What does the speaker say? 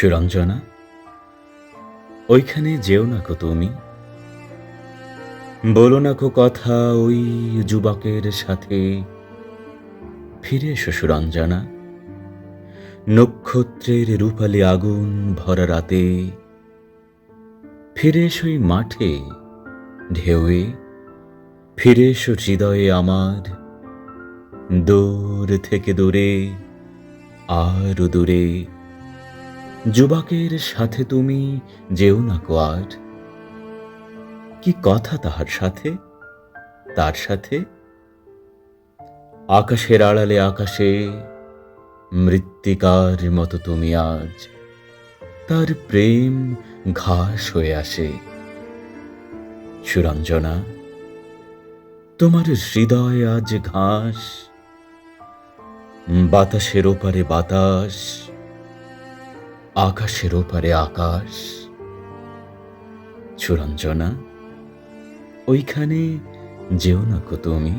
সুরঞ্জনা, ওইখানে যেও না কো তুমি, বলো না কো কথা ওই যুবকের সাথে। ফিরে এসো সুরঞ্জনা, নক্ষত্রের রূপালি আগুন ভরা রাতে। ফিরে এসো এই মাঠে ঢেউয়ে, ফিরে এসো হৃদয়ে আমার। দূর থেকে দূরে, আরো দূরে, যুবকের সাথে তুমি যেও না কো আর। কি কথা তাহার সাথে, তার সাথে? আকাশের আড়ালে আকাশে মৃত্তিকার মতো তুমি আজ। তার প্রেম ঘাস হয়ে আসে। সুরঞ্জনা, তোমার হৃদয় আজ ঘাস, বাতাসের ওপারে বাতাস, আকাশের ওপারে আকাশ। সুরঞ্জনা, ওইখানে যেও না কো তুমি।